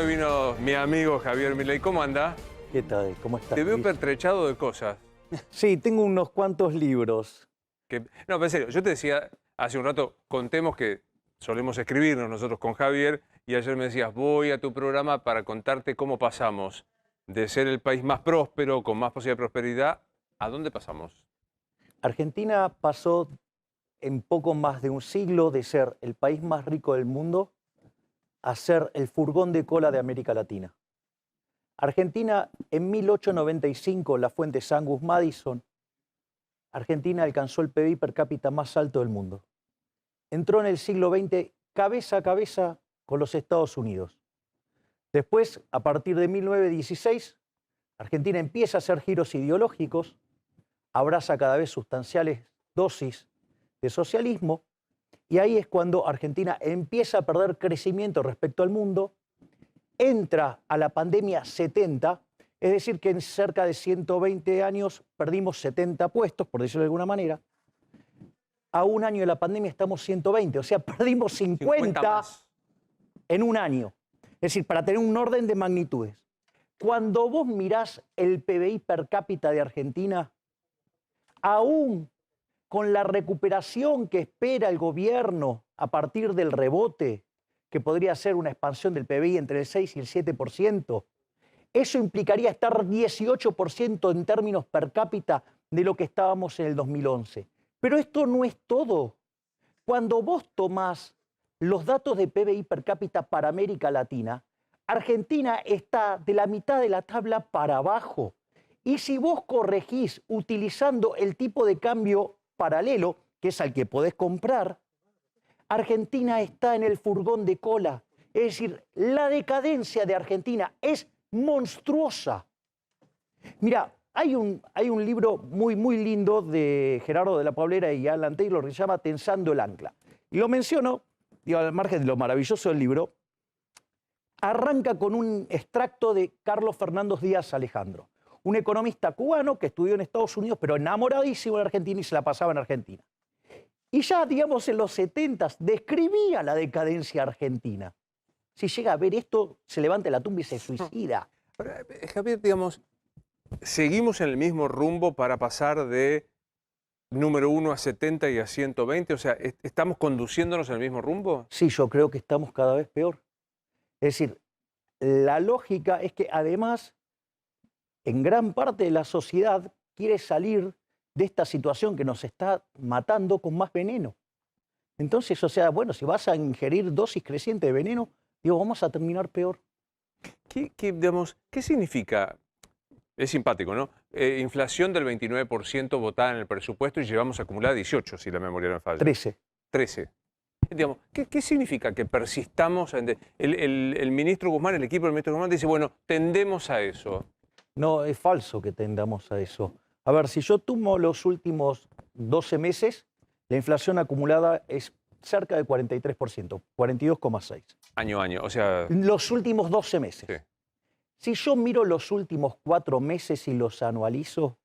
Hoy vino mi amigo Javier Milei. ¿Cómo anda? ¿Qué tal? ¿Cómo estás, Te veo Luis? pertrechado de cosas. Sí, tengo unos cuantos libros. No, pero en serio, yo te decía hace un rato, contemos que solemos escribirnos nosotros con Javier y ayer me decías, voy a tu programa para contarte cómo pasamos de ser el país más próspero, con más posibilidad de prosperidad, ¿a dónde pasamos? Argentina pasó en poco más de un siglo de ser el país más rico del mundo a ser el furgón de cola de América Latina. Argentina, en 1895, la fuente Sangus Madison, Argentina alcanzó el PBI per cápita más alto del mundo. Entró en el siglo XX cabeza a cabeza con los Estados Unidos. Después, a partir de 1916, Argentina empieza a hacer giros ideológicos, abraza cada vez sustanciales dosis de socialismo, y ahí es cuando Argentina empieza a perder crecimiento respecto al mundo, entra a la pandemia 70, es decir, que en cerca de 120 años perdimos 70 puestos, por decirlo de alguna manera. A un año de la pandemia estamos 120, o sea, perdimos 50 más. en un año. Es decir, para tener un orden de magnitudes. Cuando vos mirás el PBI per cápita de Argentina, aún con la recuperación que espera el gobierno a partir del rebote, que podría ser una expansión del PBI entre el 6 y el 7%, eso implicaría estar 18% en términos per cápita de lo que estábamos en el 2011. Pero esto no es todo. Cuando vos tomás los datos de PBI per cápita para América Latina, Argentina está de la mitad de la tabla para abajo. Y si vos corregís utilizando el tipo de cambio paralelo, que es al que podés comprar, Argentina está en el furgón de cola. Es decir, la decadencia de Argentina es monstruosa. Mira, hay un libro muy lindo de Gerardo de la Paulera y Alan Taylor que se llama Tensando el ancla. Y lo menciono, digo, al margen de lo maravilloso del libro, arranca con un extracto de Carlos Fernández Díaz Alejandro, un economista cubano que estudió en Estados Unidos, pero enamoradísimo de Argentina y se la pasaba en Argentina. Y ya, digamos, en los 70 describía la decadencia argentina. Si llega a ver esto, se levanta de la tumba y se suicida. Ahora, Javier, digamos, ¿seguimos en el mismo rumbo para pasar de número 1 a 70 y a 120? O sea, ¿estamos conduciéndonos en el mismo rumbo? Sí, yo creo que estamos cada vez peor. Es decir, la lógica es que además, en gran parte de la sociedad quiere salir de esta situación que nos está matando con más veneno. Entonces, o sea, bueno, si vas a ingerir dosis crecientes de veneno, digo, vamos a terminar peor. Digamos, ¿qué significa? Es simpático, ¿no? Inflación del 29% votada en el presupuesto y llevamos acumulada 18, si la memoria no me falla. 13. 13. Digamos, ¿qué significa que persistamos? El ministro Guzmán, el equipo del ministro Guzmán dice, bueno, tendemos a eso. No, es falso que tendamos a eso. A ver, si yo tomo los últimos 12 meses, la inflación acumulada es cerca de 43%, 42,6%. Año a año, o sea... Los últimos 12 meses. Sí. Si yo miro los últimos 4 meses y los anualizo,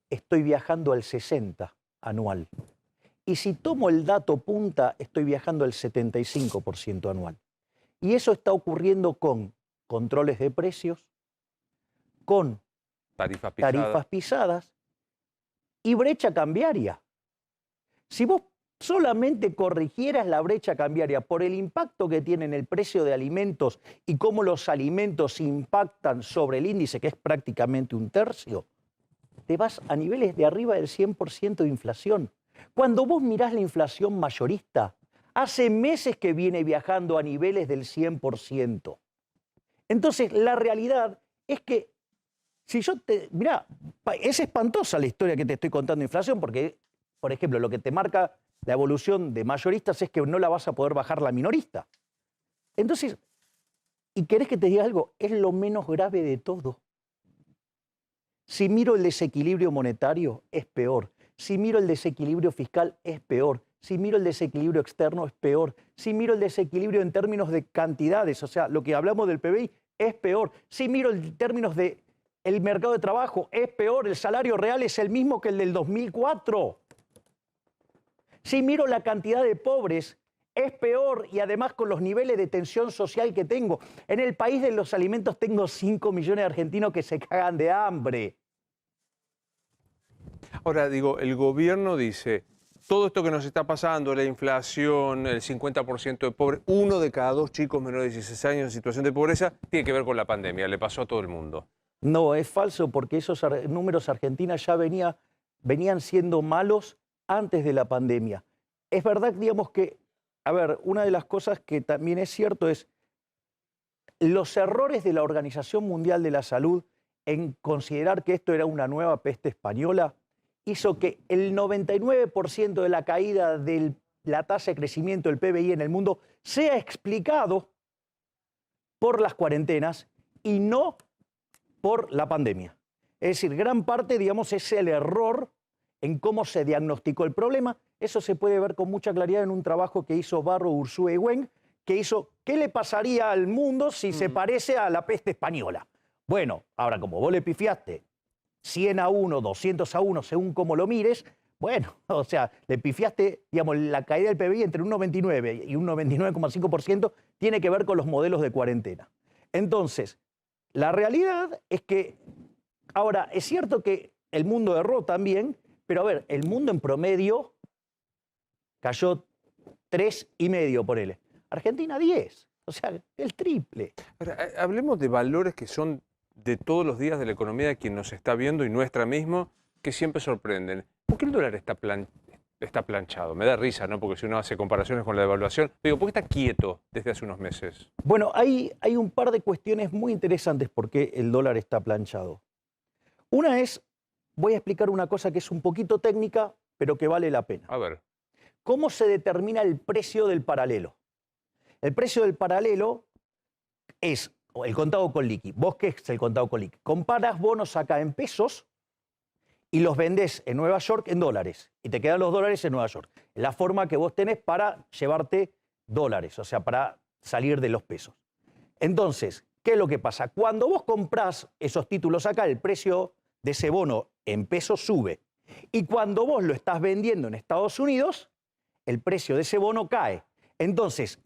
estoy viajando al 60 anual. Y si tomo el dato punta, estoy viajando al 75% anual. Y eso está ocurriendo con controles de precios, con tarifas pisadas y brecha cambiaria. Si vos solamente corrigieras la brecha cambiaria por el impacto que tiene en el precio de alimentos y cómo los alimentos impactan sobre el índice, que es prácticamente un tercio, te vas a niveles de arriba del 100% de inflación. Cuando vos mirás la inflación mayorista, hace meses que viene viajando a niveles del 100%. Entonces, la realidad es que si yo te... Mirá, es espantosa la historia que te estoy contando de inflación porque, por ejemplo, lo que te marca la evolución de mayoristas es que no la vas a poder bajar la minorista. Entonces, ¿y querés que te diga algo? Es lo menos grave de todo. Si miro el desequilibrio monetario, es peor. Si miro el desequilibrio fiscal, es peor. Si miro el desequilibrio externo, es peor. Si miro el desequilibrio en términos de cantidades, o sea, lo que hablamos del PBI, es peor. Si miro en términos de el mercado de trabajo, es peor. El salario real es el mismo que el del 2004. Si miro la cantidad de pobres es peor y además con los niveles de tensión social que tengo. En el país de los alimentos tengo 5 millones de argentinos que se cagan de hambre. Ahora, digo, el gobierno dice, todo esto que nos está pasando, la inflación, el 50% de pobres, 1 de cada 2 chicos menores de 16 años en situación de pobreza, tiene que ver con la pandemia, le pasó a todo el mundo. No, es falso porque esos números argentinos ya venían siendo malos antes de la pandemia. Es verdad, digamos que, a ver, una de las cosas que también es cierto es los errores de la Organización Mundial de la Salud en considerar que esto era una nueva peste española hizo que el 99% de la caída de la tasa de crecimiento del PBI en el mundo sea explicado por las cuarentenas y no por la pandemia. Es decir, gran parte, digamos, es el error en cómo se diagnosticó el problema. Eso se puede ver con mucha claridad en un trabajo que hizo Barro, Ursúa y Wen, que hizo ¿qué le pasaría al mundo si se parece a la peste española? Bueno, ahora como vos le pifiaste 100-1, 200-1, según cómo lo mires, bueno, o sea, le pifiaste, digamos, la caída del PBI entre un 99 y un 99,5% tiene que ver con los modelos de cuarentena. Entonces, la realidad es que, ahora, es cierto que el mundo erró también, pero a ver, el mundo en promedio cayó 3,5, ponele. Argentina 10, o sea, el triple. Ahora, hablemos de valores que son de todos los días de la economía de quien nos está viendo y nuestra mismo, que siempre sorprenden. ¿Por qué el dólar está planchado? Me da risa, ¿no? Porque si uno hace comparaciones con la devaluación, digo, ¿por qué está quieto desde hace unos meses? Bueno, hay un par de cuestiones muy interesantes por qué el dólar está planchado. Una es, voy a explicar una cosa que es un poquito técnica, pero que vale la pena. A ver. ¿Cómo se determina el precio del paralelo? El precio del paralelo es el contado con liqui. ¿Vos qué es el contado con liqui? Comparas bonos acá en pesos y los vendés en Nueva York en dólares. Y te quedan los dólares en Nueva York. Es la forma que vos tenés para llevarte dólares, o sea, para salir de los pesos. Entonces, ¿qué es lo que pasa? Cuando vos comprás esos títulos acá, el precio de ese bono en pesos sube. Y cuando vos lo estás vendiendo en Estados Unidos, el precio de ese bono cae. Entonces,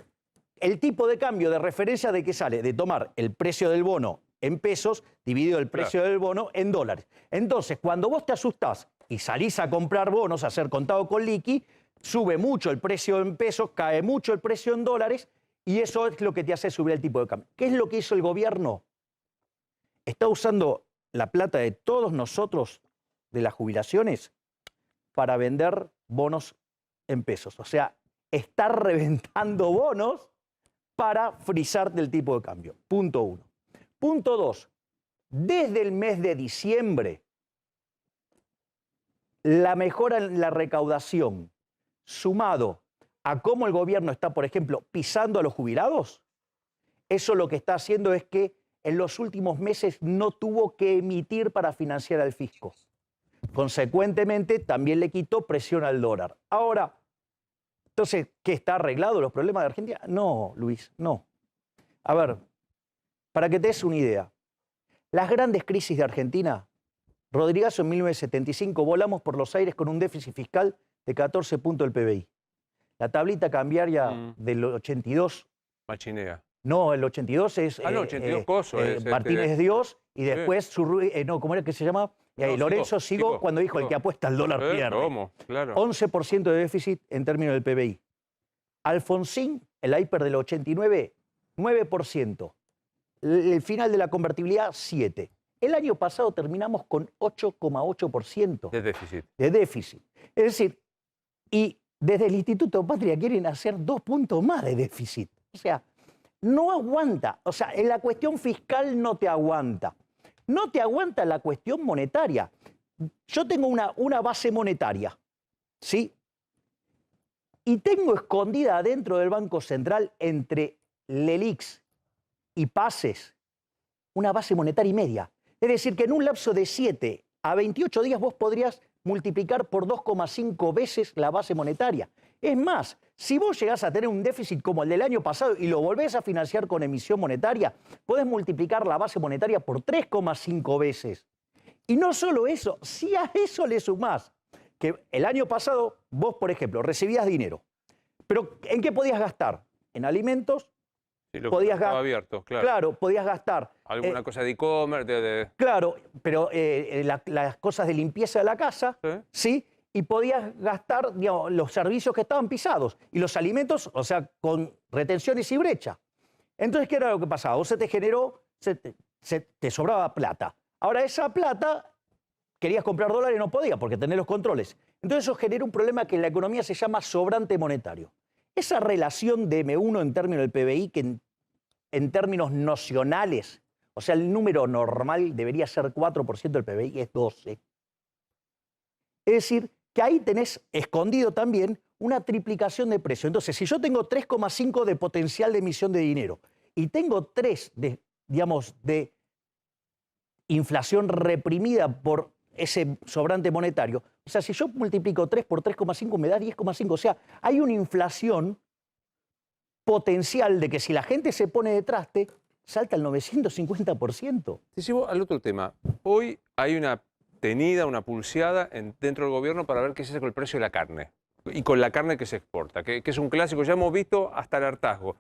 el tipo de cambio de referencia de qué sale, de tomar el precio del bono en pesos dividido el precio del bono en dólares. Entonces, cuando vos te asustás y salís a comprar bonos, a hacer contado con liqui, sube mucho el precio en pesos, cae mucho el precio en dólares y eso es lo que te hace subir el tipo de cambio. ¿Qué es lo que hizo el gobierno? Está usando la plata de todos nosotros de las jubilaciones para vender bonos en pesos. O sea, está reventando bonos para frizarte el tipo de cambio. Punto 1. Punto 2. Desde el mes de diciembre, la mejora en la recaudación, sumado a cómo el gobierno está, por ejemplo, pisando a los jubilados, eso lo que está haciendo es que en los últimos meses no tuvo que emitir para financiar al fisco. Consecuentemente, también le quitó presión al dólar. Ahora, entonces, ¿qué está arreglado los problemas de Argentina? No, Luis, no. A ver, para que te des una idea, las grandes crisis de Argentina, Rodrigazo en 1975, volamos por los aires con un déficit fiscal de 14 puntos del PBI. La tablita cambiaria del 82... Machinea. No, el 82 es... el 82 Coso. Martínez Dios y después, ¿cómo era que se llama? Lorenzo Sigo cuando dijo, el que apuesta al dólar pierde. ¿Cómo? Claro. 11% de déficit en términos del PBI. Alfonsín, el hiper del 89, 9%. El final de la convertibilidad, 7%. El año pasado terminamos con 8,8% de déficit. De déficit. Es decir, y desde el Instituto Patria quieren hacer 2 puntos más de déficit. O sea, no aguanta. O sea, en la cuestión fiscal no te aguanta. No te aguanta la cuestión monetaria. Yo tengo una base monetaria, ¿sí? Y tengo escondida dentro del Banco Central, entre LELIQs y PASES, una base monetaria y media. Es decir, que en un lapso de 7 a 28 días vos podrías multiplicar por 2,5 veces la base monetaria. Es más, si vos llegás a tener un déficit como el del año pasado y lo volvés a financiar con emisión monetaria, podés multiplicar la base monetaria por 3,5 veces. Y no solo eso, si a eso le sumás que el año pasado vos, por ejemplo, recibías dinero, Pero ¿en qué podías gastar? En alimentos. Sí, lo que Podías estaba gastar. abierto, claro. Claro, podías gastar. Alguna cosa de e-commerce, Claro, pero las cosas de limpieza de la casa, ¿Sí? ¿sí? Y podías gastar, digamos, los servicios que estaban pisados y los alimentos, o sea, con retenciones y brecha. Entonces, ¿qué era lo que pasaba? Vos se te generó, te sobraba plata. Ahora, esa plata, querías comprar dólares y no podías porque tenés los controles. Entonces, eso genera un problema que en la economía se llama sobrante monetario. Esa relación de M1 en términos del PBI, que en términos nocionales, o sea, el número normal debería ser 4% del PBI, es 12%. Es decir, que ahí tenés escondido también una triplicación de precio. Entonces, si yo tengo 3,5 de potencial de emisión de dinero y tengo 3 digamos, de inflación reprimida por ese sobrante monetario, o sea, si yo multiplico 3 por 3,5 me da 10,5. O sea, hay una inflación potencial de que si la gente se pone de traste, salta al 950%. Te llevo al otro tema. Hoy hay una tenida, una pulseada dentro del gobierno para ver qué se hace con el precio de la carne y con la carne que se exporta, que es un clásico, ya hemos visto hasta el hartazgo.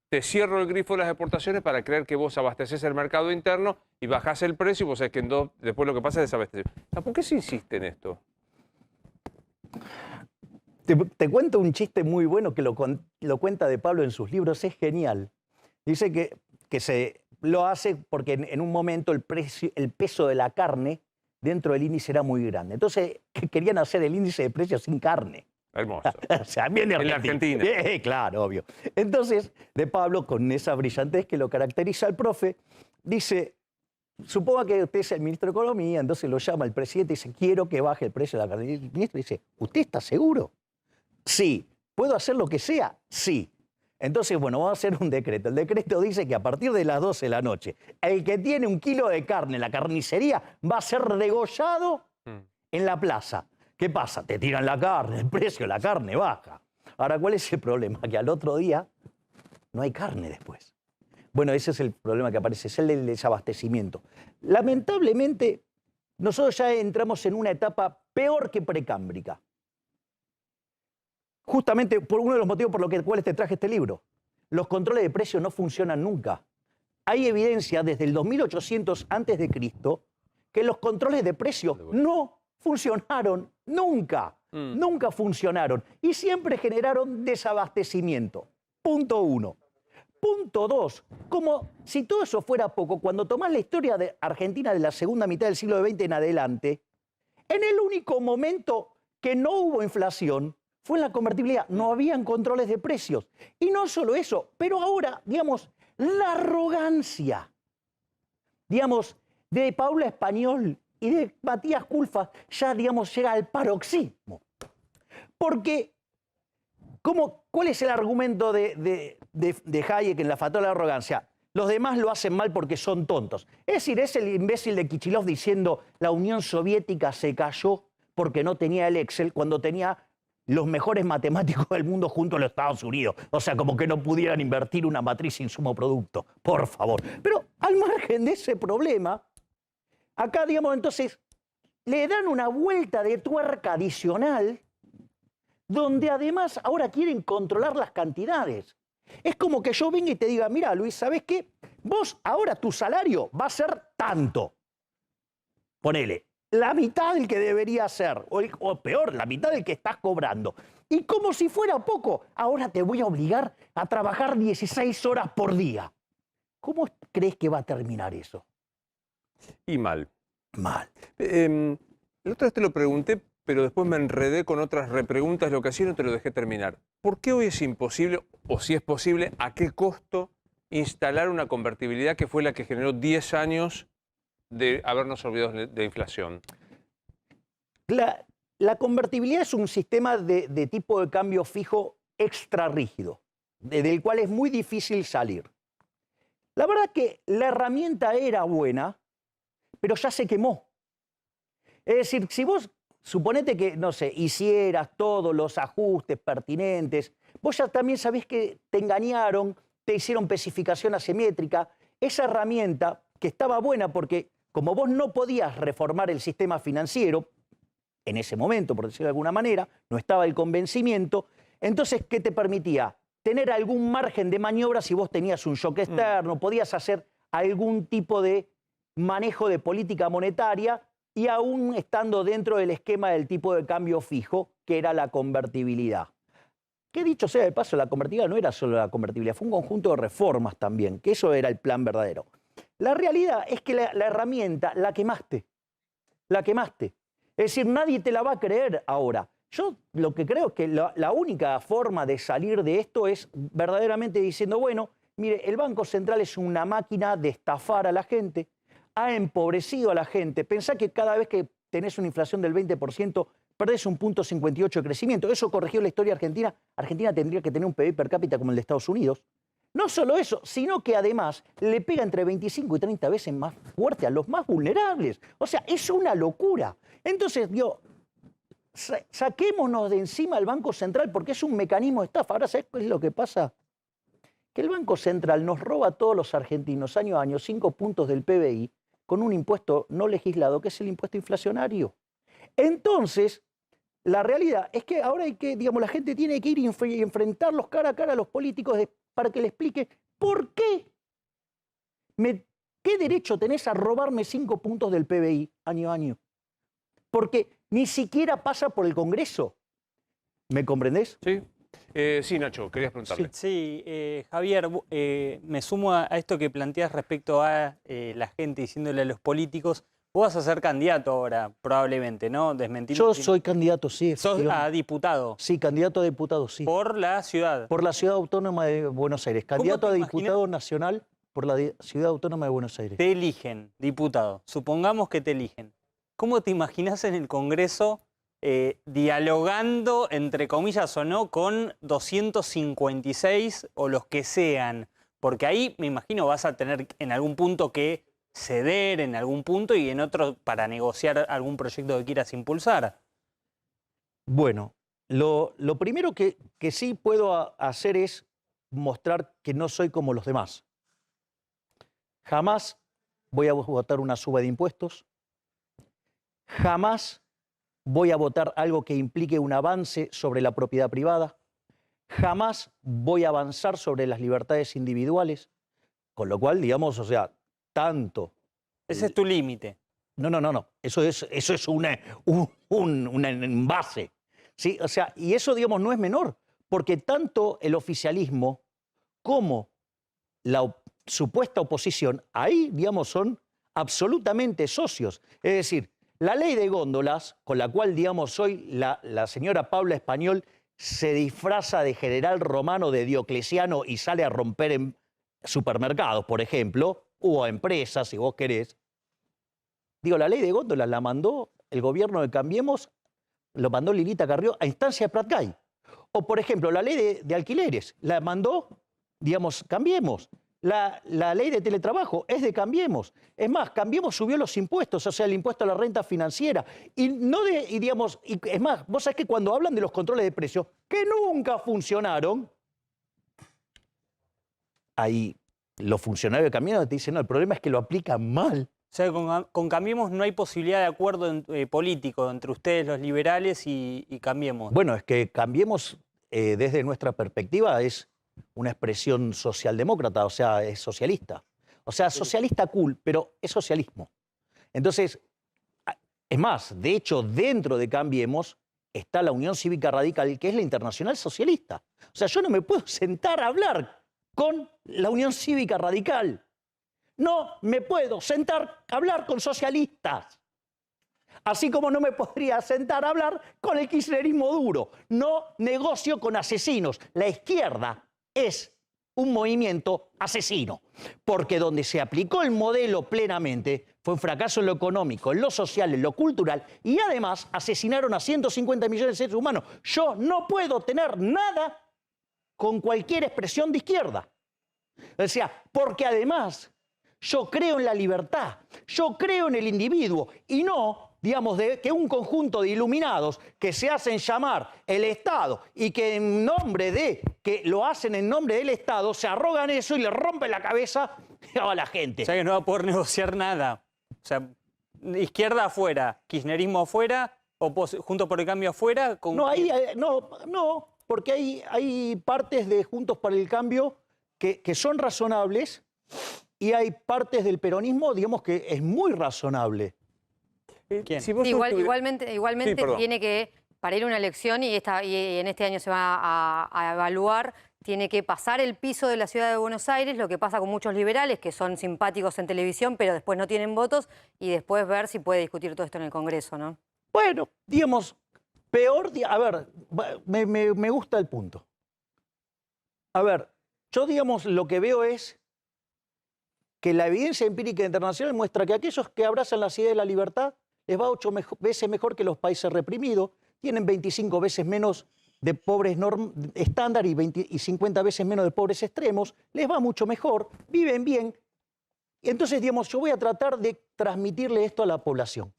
Te cierro el grifo de las exportaciones para creer que vos abasteces el mercado interno y bajás el precio y vos sabés que después lo que pasa es desabastecer. ¿Por qué se insiste en esto? Te cuento un chiste muy bueno que lo cuenta De Pablo en sus libros, es genial. Dice que se lo hace porque en un momento el peso de la carne dentro del índice era muy grande. Entonces querían hacer el índice de precios sin carne. Hermoso. O sea, bien de En la Argentina. Argentina. Claro, obvio. Entonces, De Pablo, con esa brillantez que lo caracteriza al profe, dice, suponga que usted es el ministro de Economía, entonces lo llama el presidente y dice, quiero que baje el precio de la carne. Y el ministro dice, ¿usted está seguro? Sí. ¿Puedo hacer lo que sea? Sí. Entonces, bueno, vamos a hacer un decreto. El decreto dice que a partir de las 12 de la noche, el que tiene 1 kilo de carne en la carnicería va a ser degollado en la plaza. ¿Qué pasa? Te tiran la carne, el precio de la carne baja. Ahora, ¿cuál es el problema? Que al otro día no hay carne después. Bueno, ese es el problema que aparece, es el del desabastecimiento. Lamentablemente, nosotros ya entramos en una etapa peor que precámbrica. Justamente por uno de los motivos por los cuales te traje este libro. Los controles de precios no funcionan nunca. Hay evidencia desde el 2800 a.C. que los controles de precios no funcionaron nunca. Nunca funcionaron. Y siempre generaron desabastecimiento. Punto 1. Punto 2. Como si todo eso fuera poco, cuando tomás la historia de Argentina de la segunda mitad del siglo XX en adelante, en el único momento que no hubo inflación fue en la convertibilidad. No habían controles de precios. Y no solo eso, pero ahora, digamos, la arrogancia, digamos, de Paula Español y de Matías Culfas ya, digamos, llega al paroxismo. Porque, ¿cuál es el argumento de Hayek en La Fatola de la Arrogancia? Los demás lo hacen mal porque son tontos. Es decir, es el imbécil de Kichilov diciendo la Unión Soviética se cayó porque no tenía el Excel cuando tenía los mejores matemáticos del mundo junto a los Estados Unidos. O sea, como que no pudieran invertir una matriz insumo-producto. Por favor. Pero al margen de ese problema, acá, digamos, entonces, le dan una vuelta de tuerca adicional donde además ahora quieren controlar las cantidades. Es como que yo venga y te diga, mira, Luis, ¿sabés qué? Vos ahora tu salario va a ser tanto. Ponele, la mitad del que debería ser, o peor, la mitad del que estás cobrando. Y como si fuera poco, ahora te voy a obligar a trabajar 16 horas por día. ¿Cómo crees que va a terminar eso? Y mal. Mal. La otra vez te lo pregunté, pero después me enredé con otras repreguntas, lo que hacía no te lo dejé terminar. ¿Por qué hoy es imposible, o si es posible, a qué costo instalar una convertibilidad que fue la que generó 10 años de habernos olvidado de inflación? La convertibilidad es un sistema de tipo de cambio fijo extra rígido, del cual es muy difícil salir. La verdad que la herramienta era buena, pero ya se quemó. Es decir, si vos suponete que, no sé, hicieras todos los ajustes pertinentes, vos ya también sabés que te engañaron, te hicieron especificación asimétrica. Esa herramienta, que estaba buena porque como vos no podías reformar el sistema financiero, en ese momento, por decirlo de alguna manera, no estaba el convencimiento, Entonces, ¿qué te permitía? Tener algún margen de maniobra si vos tenías un shock externo, podías hacer algún tipo de manejo de política monetaria y aún estando dentro del esquema del tipo de cambio fijo, que era la convertibilidad. Que dicho sea de paso, la convertibilidad no era solo la convertibilidad, fue un conjunto de reformas también, que eso era el plan verdadero. La realidad es que la herramienta la quemaste, la quemaste. Es decir, nadie te la va a creer ahora. Yo lo que creo es que la única forma de salir de esto es verdaderamente diciendo, bueno, mire, el Banco Central es una máquina de estafar a la gente, ha empobrecido a la gente. Pensá que cada vez que tenés una inflación del 20%, perdés un 0,58 de crecimiento. Eso corrigió la historia argentina. Argentina tendría que tener un PIB per cápita como el de Estados Unidos. No solo eso, sino que además le pega entre 25 y 30 veces más fuerte a los más vulnerables. O sea, es una locura. Entonces, saquémonos de encima el Banco Central porque es un mecanismo de estafa. Ahora, ¿sabés qué es lo que pasa? Que el Banco Central nos roba a todos los argentinos año a año 5 puntos del PBI con un impuesto no legislado, que es el impuesto inflacionario. Entonces, la realidad es que ahora hay que, digamos, la gente tiene que ir y enfrentarlos cara a cara a los políticos para que le explique por qué. ¿Qué derecho tenés a robarme 5 puntos del PBI año a año? Porque ni siquiera pasa por el Congreso. ¿Me comprendés? Sí. Sí, Nacho, querías preguntarle. Sí, Javier, me sumo a esto que planteas respecto a la gente diciéndole a los políticos, vos vas a ser candidato ahora, probablemente, ¿no? Desmentir. Yo soy candidato, sí. ¿Sos a diputado? Sí, candidato a diputado, sí. ¿Por la ciudad? Por la Ciudad Autónoma de Buenos Aires. Candidato a diputado nacional por la Ciudad Autónoma de Buenos Aires. Te eligen, diputado. Supongamos que te eligen. ¿Cómo te imaginas en el Congreso dialogando, entre comillas o no, con 256 o los que sean? Porque ahí me imagino vas a tener en algún punto que ceder en algún punto y en otro para negociar algún proyecto que quieras impulsar. Bueno, lo primero que sí puedo hacer es mostrar que no soy como los demás. Jamás voy a votar una suba de impuestos. Jamás voy a votar algo que implique un avance sobre la propiedad privada. Jamás voy a avanzar sobre las libertades individuales. Con lo cual, digamos, o sea, tanto. Ese es tu límite. No. Eso es un envase. ¿Sí? O sea, y eso, digamos, no es menor, porque tanto el oficialismo como la supuesta oposición, ahí, digamos, son absolutamente socios. Es decir, la ley de góndolas, con la cual, digamos, hoy la señora Paula Español se disfraza de general romano de Diocleciano y sale a romper en supermercados, por ejemplo, o a empresas, si vos querés. Digo, la ley de góndolas la mandó el gobierno de Cambiemos, lo mandó Lilita Carrió a instancia de Prat-Gay. O, por ejemplo, la ley de alquileres la mandó, digamos, Cambiemos. La ley de teletrabajo es de Cambiemos. Es más, Cambiemos subió los impuestos, o sea, el impuesto a la renta financiera. Digamos, es más, vos sabés que cuando hablan de los controles de precios, que nunca funcionaron, ahí los funcionarios de Cambiemos te dicen, no, el problema es que lo aplican mal. O sea, con Cambiemos no hay posibilidad de acuerdo político entre ustedes, los liberales, y Cambiemos. Bueno, es que Cambiemos, desde nuestra perspectiva, es una expresión socialdemócrata, o sea, es socialista. O sea, socialista cool, pero es socialismo. Entonces, es más, de hecho, dentro de Cambiemos está la Unión Cívica Radical, que es la Internacional Socialista. O sea, yo no me puedo sentar a hablar con la Unión Cívica Radical. No me puedo sentar a hablar con socialistas. Así como no me podría sentar a hablar con el kirchnerismo duro. No negocio con asesinos. La izquierda es un movimiento asesino, porque donde se aplicó el modelo plenamente fue un fracaso en lo económico, en lo social, en lo cultural, y además asesinaron a 150 millones de seres humanos. Yo no puedo tener nada con cualquier expresión de izquierda. O sea, porque además yo creo en la libertad, yo creo en el individuo, y no, digamos, de que un conjunto de iluminados que se hacen llamar el Estado y que en nombre de, que lo hacen en nombre del Estado, se arrogan eso y le rompen la cabeza a la gente. O sea que no va a poder negociar nada. O sea, izquierda afuera, kirchnerismo afuera, Juntos por el Cambio afuera. No, ahí, no. porque hay partes de Juntos para el Cambio que son razonables y hay partes del peronismo, digamos, que es muy razonable. ¿Quién? Si vos Sí, sos- igualmente Sí, perdón. tiene que, para ir a una elección, y en este año se va a evaluar, tiene que pasar el piso de la ciudad de Buenos Aires, lo que pasa con muchos liberales, que son simpáticos en televisión, pero después no tienen votos, y después ver si puede discutir todo esto en el Congreso, ¿no? Bueno, digamos, peor, a ver, me gusta el punto. A ver, yo digamos lo que veo es que la evidencia empírica internacional muestra que aquellos que abrazan las ideas de la libertad les va 8 veces mejor que los países reprimidos, tienen 25 veces menos de pobres estándar y 50 veces menos de pobres extremos, les va mucho mejor, viven bien. Y entonces, digamos, yo voy a tratar de transmitirle esto a la población.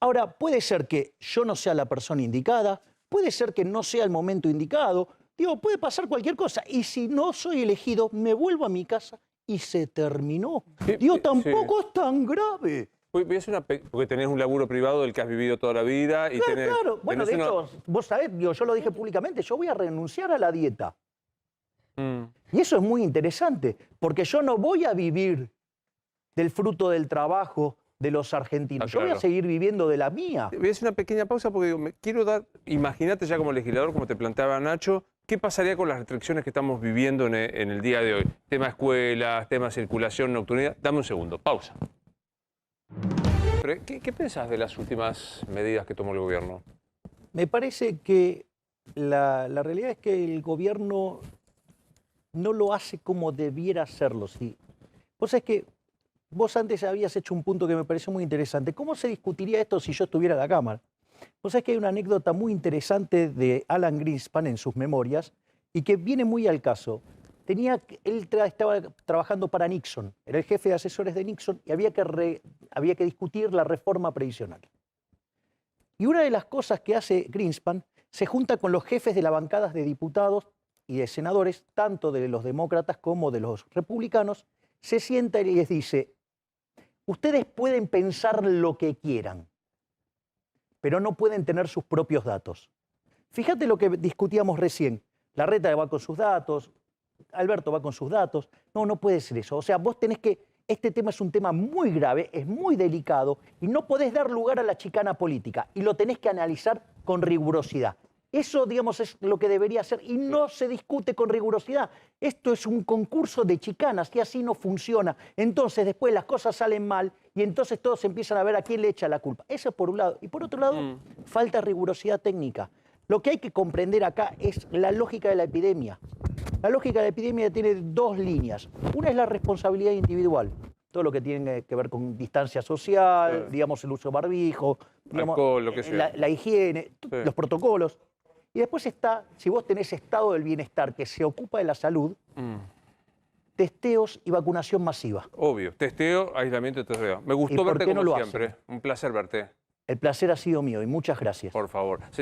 Ahora, puede ser que yo no sea la persona indicada, puede ser que no sea el momento indicado, digo, puede pasar cualquier cosa. Y si no soy elegido, me vuelvo a mi casa y se terminó. Sí, Digo, sí. tampoco es tan grave. Voy a hacer porque tenés un laburo privado del que has vivido toda la vida. Y tenés, Claro, bueno, de tenés una- hecho, vos sabés, digo, yo lo dije públicamente, yo voy a renunciar a la dieta. Mm. Y eso es muy interesante, porque yo no voy a vivir del fruto del trabajo de los argentinos. Ah, Yo voy a claro. seguir viviendo de la mía. Voy a hacer una pequeña pausa porque digo, quiero dar, imagínate ya como legislador, como te planteaba Nacho, ¿qué pasaría con las restricciones que estamos viviendo en el día de hoy? Tema escuelas, tema circulación, nocturnidad. Dame un segundo, pausa. Pero, ¿qué pensás de las últimas medidas que tomó el gobierno? Me parece que la realidad es que el gobierno no lo hace como debiera hacerlo. ¿Sí? Vos sabés que vos antes habías hecho un punto que me pareció muy interesante. ¿Cómo se discutiría esto si yo estuviera en la Cámara? Vos sabés que hay una anécdota muy interesante de Alan Greenspan en sus memorias y que viene muy al caso. Él estaba trabajando para Nixon, era el jefe de asesores de Nixon y había que discutir la reforma previsional. Y una de las cosas que hace Greenspan, se junta con los jefes de las bancadas de diputados y de senadores, tanto de los demócratas como de los republicanos, se sienta y les dice, ustedes pueden pensar lo que quieran, pero no pueden tener sus propios datos. Fíjate lo que discutíamos recién, Larreta va con sus datos, Alberto va con sus datos, no puede ser eso. O sea, vos tenés que, este tema es un tema muy grave, es muy delicado y no podés dar lugar a la chicana política y lo tenés que analizar con rigurosidad. Eso, digamos, es lo que debería ser y no se discute con rigurosidad. Esto es un concurso de chicanas y así no funciona. Entonces después las cosas salen mal y entonces todos empiezan a ver a quién le echa la culpa. Eso es por un lado. Y por otro lado, falta rigurosidad técnica. Lo que hay que comprender acá es la lógica de la epidemia. La lógica de la epidemia tiene dos líneas. Una es la responsabilidad individual. Todo lo que tiene que ver con distancia social, digamos el uso de barbijo, digamos, Alcohol, lo que sea. la higiene, Sí. los protocolos. Y después está, si vos tenés estado del bienestar que se ocupa de la salud, testeos y vacunación masiva. Obvio, testeo, aislamiento y testeo. Me ¿Y gustó por verte qué no como lo siempre. hacen? Un placer verte, El placer ha sido mío y muchas gracias. por favor. Señor